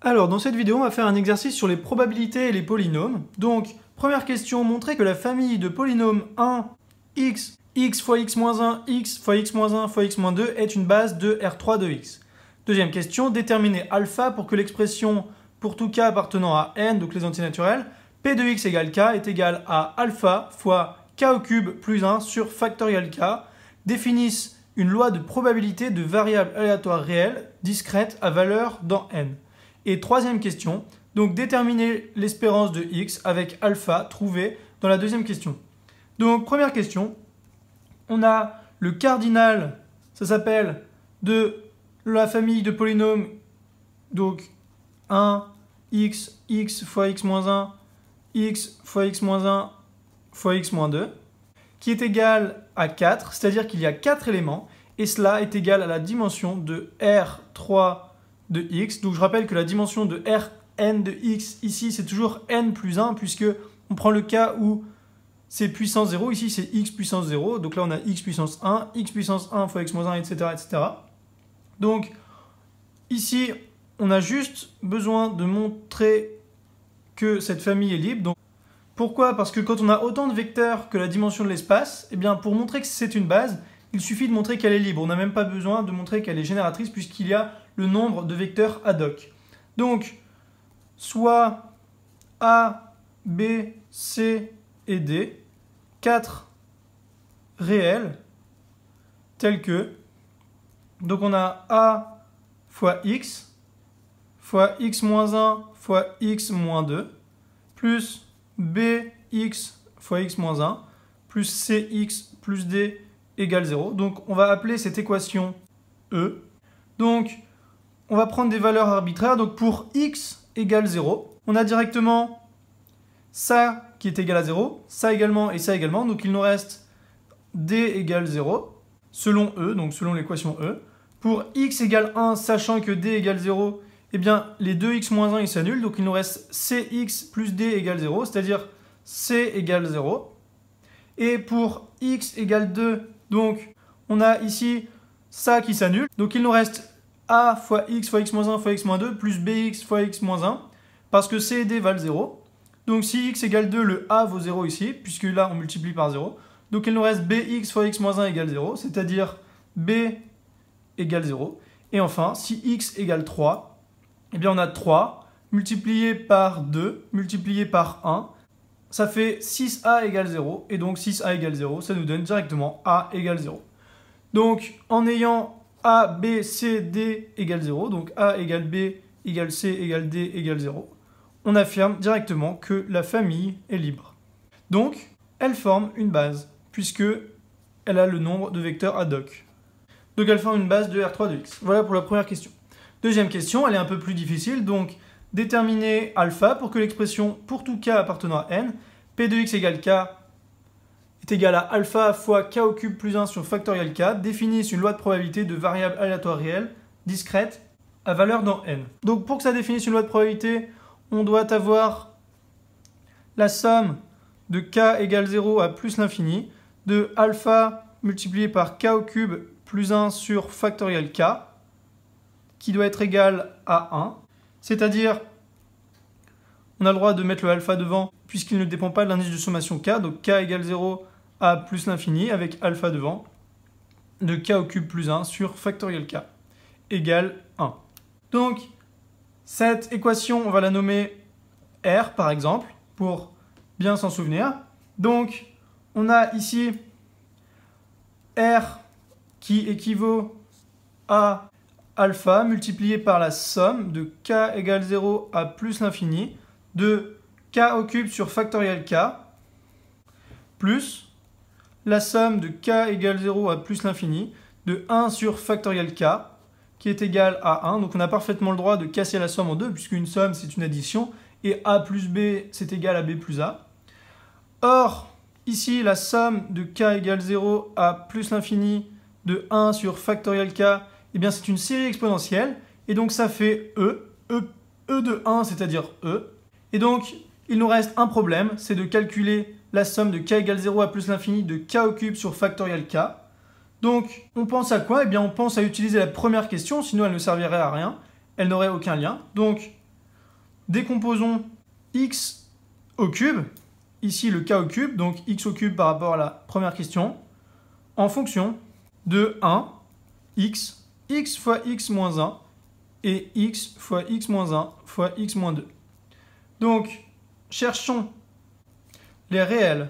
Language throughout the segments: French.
Alors, dans cette vidéo, on va faire un exercice sur les probabilités et les polynômes. Donc, première question, montrer que la famille de polynômes 1, x, x fois x-1, x fois x-1 fois x-2 est une base de R3 de x. Deuxième question, déterminer alpha pour que l'expression pour tout k appartenant à n, donc les entiers naturels, p de x égale k est égal à alpha fois k au cube plus 1 sur factoriel k, définissent une loi de probabilité de variables aléatoires réelles discrètes à valeur dans n. Et troisième question, donc déterminer l'espérance de x avec alpha trouvé dans la deuxième question. Donc première question, on a le cardinal, ça s'appelle de la famille de polynômes, donc 1, x, x fois x-1, x fois x-1 fois x-2, qui est égal à 4, c'est-à-dire qu'il y a 4 éléments, et cela est égal à la dimension de R3 de x. Donc je rappelle que la dimension de Rn de x, ici c'est toujours n plus 1, puisque on prend le cas où c'est puissance 0, ici c'est x puissance 0, donc là on a x puissance 1, x puissance 1 fois x-1, etc., etc. Donc ici on a juste besoin de montrer que cette famille est libre. Donc, pourquoi? Parce que quand on a autant de vecteurs que la dimension de l'espace, eh bien pour montrer que c'est une base, il suffit de montrer qu'elle est libre. On n'a même pas besoin de montrer qu'elle est génératrice puisqu'il y a le nombre de vecteurs ad hoc. Donc, soit A, B, C et D, 4 réels, tels que, donc on a A fois X, fois X-1 fois X-2, plus Bx fois x-1, plus Cx plus D égale 0. Donc on va appeler cette équation E. Donc on va prendre des valeurs arbitraires. Donc pour x égale 0, on a directement ça qui est égal à 0, ça également et ça également. Donc il nous reste D égale 0, selon E, donc selon l'équation E. Pour x égale 1, sachant que D égale 0, eh bien les deux x-1 ils s'annulent. Donc il nous reste Cx plus D égale 0, c'est-à-dire C égale 0. Et pour x égale 2, donc on a ici ça qui s'annule. Donc il nous reste A fois x fois x-1 fois x-2 plus bx fois x-1 parce que C et D valent 0. Donc si x égale 2, le A vaut 0 ici, puisque là on multiplie par 0. Donc il nous reste bx fois x-1 égale 0, c'est-à-dire b égale 0. Et enfin, si x égale 3, eh bien on a 3 multiplié par 2 multiplié par 1. Ça fait 6a égale 0, et donc 6a égale 0, ça nous donne directement a égale 0. Donc en ayant a, b, c, d égale 0, donc a égale b égale c égale d égale 0, on affirme directement que la famille est libre. Donc elle forme une base, puisque elle a le nombre de vecteurs ad hoc. Donc elle forme une base de R3 de x. Voilà pour la première question. Deuxième question, elle est un peu plus difficile, donc déterminer alpha pour que l'expression pour tout k appartenant à n, p de x égale k est égal à alpha fois k au cube plus 1 sur factoriel k, définisse une loi de probabilité de variables aléatoires réelles discrètes à valeur dans n. Donc pour que ça définisse une loi de probabilité, on doit avoir la somme de k égale 0 à plus l'infini, de alpha multiplié par k au cube plus 1 sur factoriel k, qui doit être égal à 1. C'est-à-dire, on a le droit de mettre le alpha devant puisqu'il ne dépend pas de l'indice de sommation k, donc k égale 0 à plus l'infini avec alpha devant, de k au cube plus 1 sur factoriel k égale 1. Donc, cette équation, on va la nommer R par exemple, pour bien s'en souvenir. Donc, on a ici R qui équivaut à alpha multiplié par la somme de k égale 0 à plus l'infini de k au cube sur factoriel k plus la somme de k égale 0 à plus l'infini de 1 sur factoriel k qui est égal à 1. Donc on a parfaitement le droit de casser la somme en deux puisqu'une somme c'est une addition et a plus b c'est égal à b plus a. Or, ici la somme de k égale 0 à plus l'infini de 1 sur factoriel k, eh bien c'est une série exponentielle, et donc ça fait E de 1, c'est-à-dire E. Et donc, il nous reste un problème, c'est de calculer la somme de k égale 0 à plus l'infini de k au cube sur factoriel k. Donc, on pense à quoi? Eh bien, on pense à utiliser la première question, sinon elle ne servirait à rien, elle n'aurait aucun lien. Donc, décomposons x au cube, ici le k au cube, donc x au cube par rapport à la première question, en fonction de 1, x fois x moins 1, et x fois x moins 1 fois x moins 2. Donc, cherchons les réels.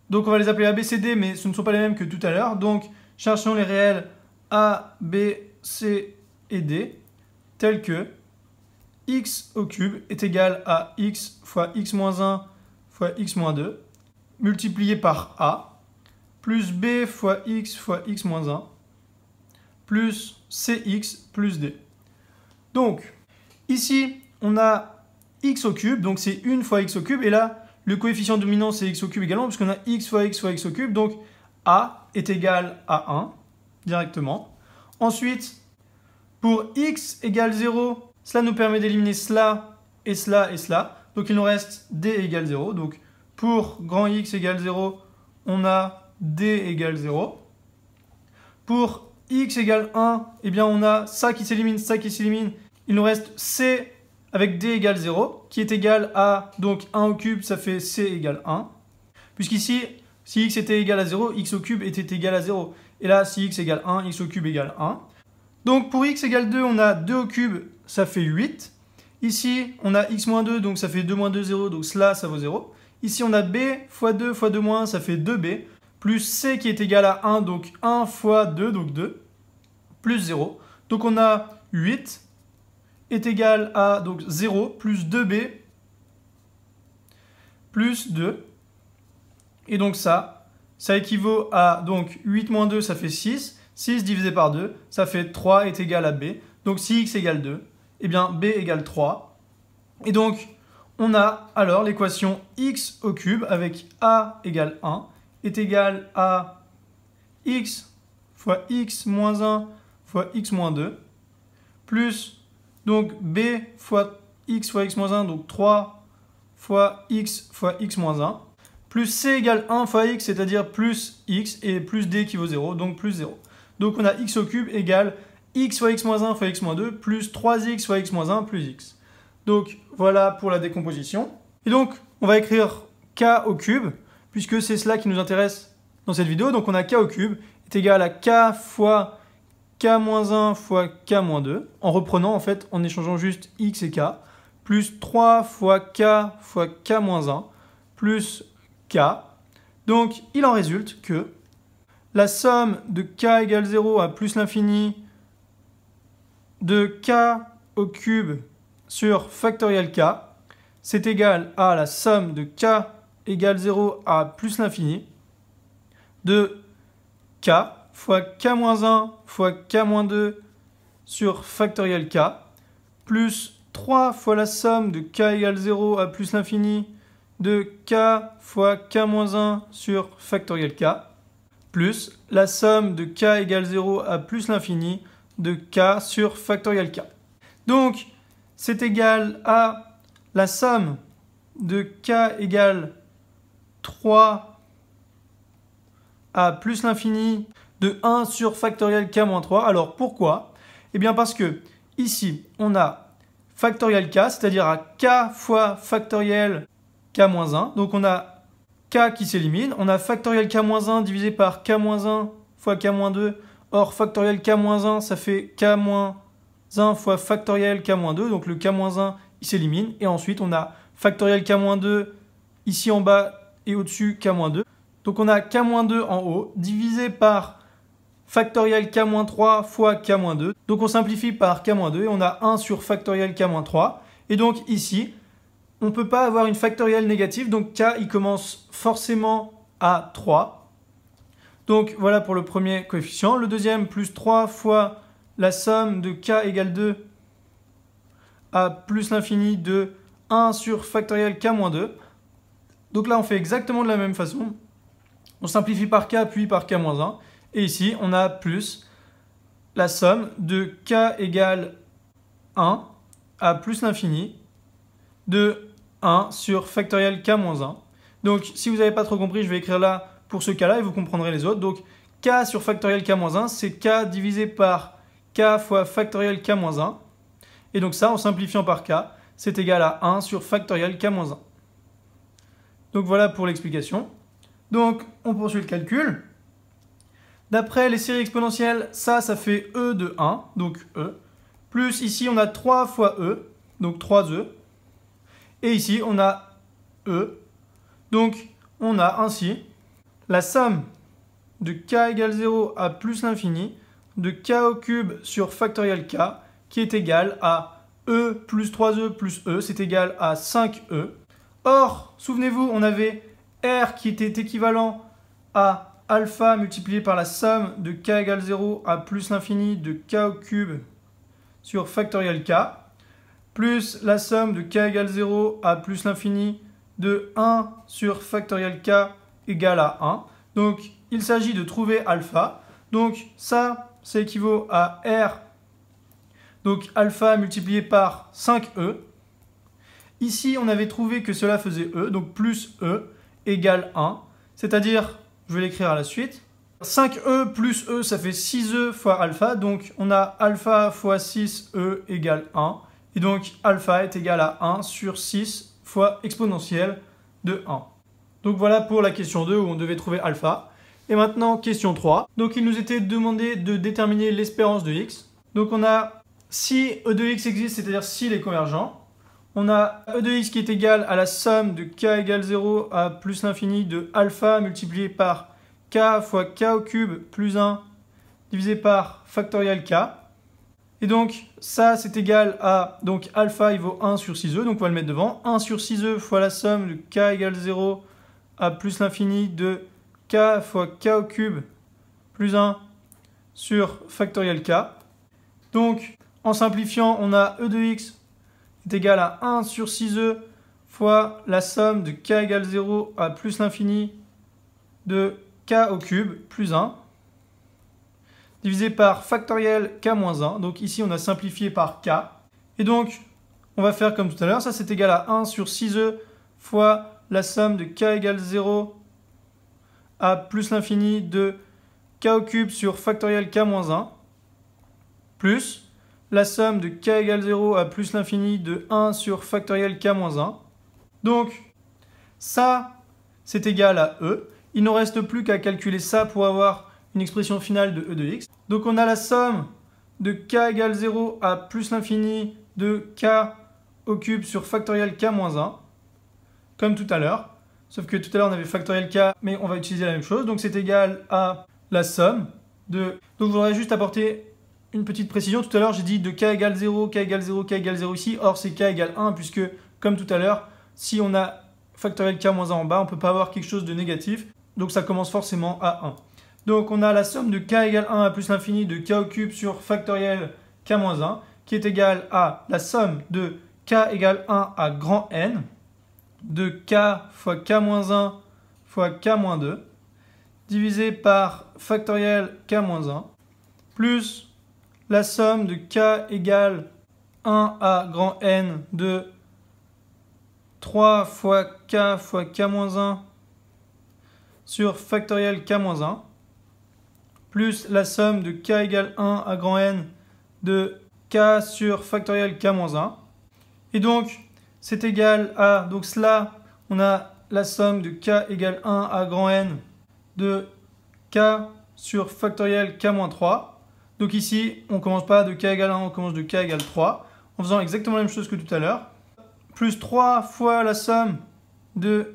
Donc, on va les appeler A, B, C, D, mais ce ne sont pas les mêmes que tout à l'heure. Donc, cherchons les réels A, B, C et D, tels que x au cube est égal à x fois x moins 1 fois x moins 2, multiplié par A, plus B fois x moins 1, plus Cx plus D. Donc, ici, on a x au cube, donc c'est 1 fois x au cube, et là, le coefficient dominant, c'est x au cube également, puisqu'on a x fois x au cube, donc A est égal à 1, directement. Ensuite, pour x égale 0, cela nous permet d'éliminer cela et cela et cela, donc il nous reste d égale 0, donc pour grand x égale 0, on a d égale 0. Pour x égale 1, eh bien on a ça qui s'élimine, ça qui s'élimine. Il nous reste c avec d égale 0, qui est égal à, donc 1 au cube, ça fait c égale 1. Puisqu'ici, si x était égal à 0, x au cube était égal à 0. Et là, si x égale 1, x au cube égale 1. Donc pour x égale 2, on a 2 au cube, ça fait 8. Ici, on a x moins 2, donc ça fait 2 moins 2, 0, donc cela, ça vaut 0. Ici, on a b fois 2 moins 1, ça fait 2b. Plus c qui est égal à 1, donc 1 fois 2, donc 2, plus 0. Donc on a 8 est égal à donc 0 plus 2b plus 2. Et donc ça équivaut à donc 8 moins 2, ça fait 6. 6 divisé par 2, ça fait 3 est égal à b. Donc si x égale 2, eh bien b égale 3. Et donc on a alors l'équation x au cube avec a égale 1 est égal à x fois x moins 1 fois x moins 2 plus donc b fois x moins 1, donc 3 fois x moins 1 plus c égale 1 fois x, c'est-à-dire plus x et plus d qui vaut 0, donc plus 0. Donc on a x au cube égale x fois x moins 1 fois x moins 2 plus 3x fois x moins 1 plus x. Donc voilà pour la décomposition. Et donc on va écrire k au cube, puisque c'est cela qui nous intéresse dans cette vidéo. Donc on a k au cube est égal à k fois k moins 1 fois k moins 2, en reprenant en fait, en échangeant juste x et k, plus 3 fois k moins 1, plus k. Donc il en résulte que la somme de k égale 0 à plus l'infini de k au cube sur factoriel k, c'est égal à la somme de k égale 0 à plus l'infini de k fois k moins 1 fois k moins 2 sur factoriel k, plus 3 fois la somme de k égale 0 à plus l'infini de k fois k moins 1 sur factoriel k, plus la somme de k égale 0 à plus l'infini de k sur factoriel k. Donc, c'est égal à la somme de k égale 3 à plus l'infini de 1 sur factoriel k moins 3. Alors, pourquoi? Eh bien, parce que ici, on a factoriel k, c'est-à-dire à k fois factoriel k moins 1. Donc, on a k qui s'élimine. On a factoriel k moins 1 divisé par k moins 1 fois k moins 2. Or, factoriel k moins 1, ça fait k moins 1 fois factoriel k moins 2. Donc, le k moins 1, il s'élimine. Et ensuite, on a factoriel k moins 2 ici en bas et au-dessus k moins 2. Donc, on a k moins 2 en haut divisé par factoriel k moins 3 fois k moins 2. Donc, on simplifie par k moins 2 et on a 1 sur factoriel k moins 3. Et donc, ici, on ne peut pas avoir une factorielle négative. Donc, k, il commence forcément à 3. Donc, voilà pour le premier coefficient. Le deuxième, plus 3 fois la somme de k égale 2 à plus l'infini de 1 sur factoriel k moins 2. Donc là, on fait exactement de la même façon. On simplifie par k puis par k moins 1. Et ici, on a plus la somme de k égale 1 à plus l'infini de 1 sur factoriel k moins 1. Donc, si vous n'avez pas trop compris, je vais écrire là pour ce cas-là et vous comprendrez les autres. Donc, k sur factoriel k moins 1, c'est k divisé par k fois factoriel k moins 1. Et donc ça, en simplifiant par k, c'est égal à 1 sur factoriel k-1. Donc voilà pour l'explication. Donc on poursuit le calcul. D'après les séries exponentielles, ça fait e de 1, donc e. Plus ici on a 3 fois e, donc 3e. Et ici on a e. Donc on a ainsi la somme de k égale 0 à plus l'infini de k au cube sur factoriel k qui est égal à e plus 3e plus e, c'est égal à 5e. Or, souvenez-vous, on avait r qui était équivalent à alpha multiplié par la somme de k égale 0 à plus l'infini de k au cube sur factoriel k, plus la somme de k égale 0 à plus l'infini de 1 sur factoriel k égale à 1. Donc, il s'agit de trouver alpha. Donc, ça équivaut à r, donc alpha multiplié par 5e. Ici, on avait trouvé que cela faisait e, donc plus e égale 1. C'est-à-dire, je vais l'écrire à la suite. 5e plus e, ça fait 6e fois alpha. Donc, on a alpha fois 6e égale 1. Et donc, alpha est égal à 1 sur 6 fois exponentielle de 1. Donc, voilà pour la question 2 où on devait trouver alpha. Et maintenant, question 3. Donc, il nous était demandé de déterminer l'espérance de x. Donc, on a si e de x existe, c'est-à-dire s'il est convergent. On a e de x qui est égal à la somme de k égale 0 à plus l'infini de alpha multiplié par k fois k au cube plus 1 divisé par factoriel k. Et donc, ça, c'est égal à, donc alpha, il vaut 1 sur 6e, donc on va le mettre devant. 1 sur 6e fois la somme de k égale 0 à plus l'infini de k fois k au cube plus 1 sur factoriel k. Donc, en simplifiant, on a e de x est égal à 1 sur 6e fois la somme de k égale 0 à plus l'infini de k au cube plus 1 divisé par factoriel k-1. Donc ici, on a simplifié par k. Et donc, on va faire comme tout à l'heure. Ça, c'est égal à 1 sur 6e fois la somme de k égale 0 à plus l'infini de k au cube sur factoriel k-1 plus la somme de k égale 0 à plus l'infini de 1 sur factoriel k-1. Donc, ça, c'est égal à e. Il ne reste plus qu'à calculer ça pour avoir une expression finale de e de x. Donc, on a la somme de k égale 0 à plus l'infini de k au cube sur factoriel k-1, comme tout à l'heure. Sauf que tout à l'heure, on avait factoriel k, mais on va utiliser la même chose. Donc, c'est égal à la somme de... Donc, je voudrais juste apporter une petite précision. Tout à l'heure, j'ai dit de k égale 0, k égale 0, k égale 0 ici. Or, c'est k égale 1, puisque, comme tout à l'heure, si on a factoriel k-1 en bas, on ne peut pas avoir quelque chose de négatif. Donc, ça commence forcément à 1. Donc, on a la somme de k égale 1 à plus l'infini de k au cube sur factoriel k-1, qui est égale à la somme de k égale 1 à grand N, de k fois k-1 fois k-2, divisé par factoriel k-1, plus la somme de k égale 1 à grand N de 3 fois k-1 sur factoriel k-1, plus la somme de k égale 1 à grand N de k sur factoriel k-1. Et donc, c'est égal à, donc cela, on a la somme de k égale 1 à grand N de k sur factoriel k-3. Donc ici, on ne commence pas de k égale 1, on commence de k égale 3, en faisant exactement la même chose que tout à l'heure. Plus 3 fois la somme de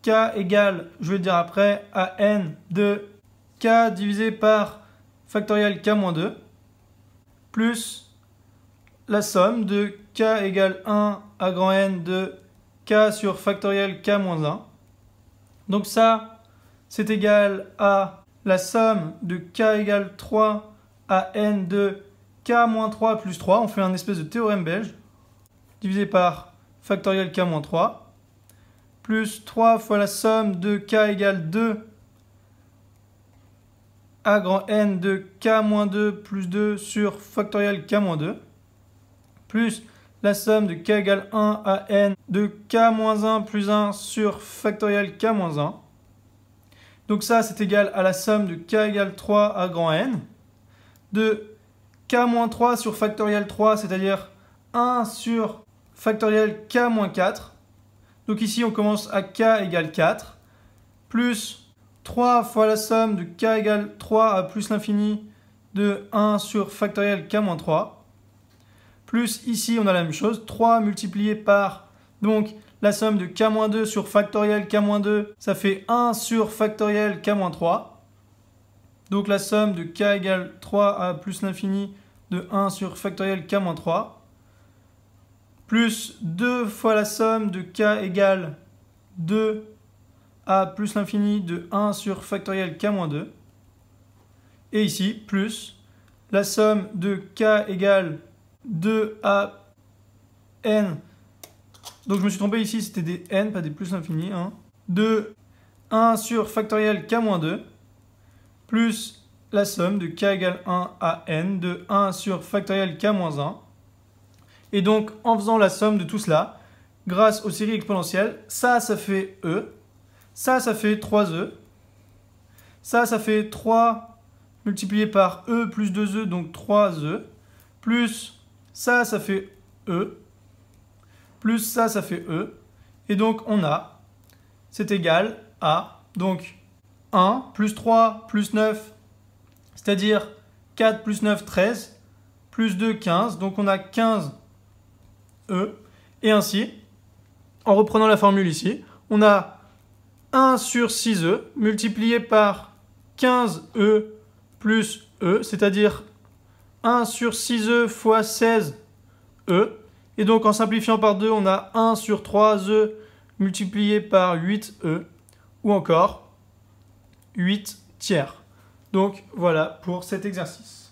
k égale, je vais le dire après, à n de k divisé par factoriel k-2, plus la somme de k égale 1 à grand N de k sur factoriel k-1. Donc ça, c'est égal à la somme de k égale 3 à n de k-3 plus 3. On fait un espèce de théorème belge, divisé par factoriel k-3, plus 3 fois la somme de k égale 2 à grand N de k-2 plus 2 sur factoriel k-2, plus la somme de k égale 1 à n de k-1 plus 1 sur factoriel k-1. Donc ça, c'est égal à la somme de k égale 3 à grand N, de k-3 sur factoriel 3, c'est-à-dire 1 sur factoriel k moins 4. Donc ici, on commence à k égale 4, plus 3 fois la somme de k égale 3 à plus l'infini de 1 sur factoriel k moins 3. Plus ici, on a la même chose, 3 multiplié par donc la somme de k-2 sur factoriel k-2, ça fait 1 sur factoriel k-3. Donc la somme de k égale 3 à plus l'infini de 1 sur factoriel k-3. Plus 2 fois la somme de k égale 2 à plus l'infini de 1 sur factoriel k-2. Et ici, plus la somme de k égale 2 à n. Donc je me suis trompé ici, c'était des n, pas des plus l'infini. Hein. De 1 sur factoriel k-2 plus la somme de k égale 1 à n de 1 sur factoriel k-1. Et donc, en faisant la somme de tout cela, grâce aux séries exponentielles, ça fait e, ça fait 3e, ça fait 3 multiplié par e plus 2e, donc 3e, plus ça fait e, plus ça fait e, et donc on a, c'est égal à, donc 1 plus 3 plus 9, c'est-à-dire 4 plus 9, 13, plus 2, 15, donc on a 15 e, et ainsi, en reprenant la formule ici, on a 1 sur 6e multiplié par 15e plus e, c'est-à-dire 1 sur 6e fois 16e, et donc en simplifiant par 2, on a 1 sur 3e multiplié par 8e, ou encore 8 tiers. Donc voilà pour cet exercice.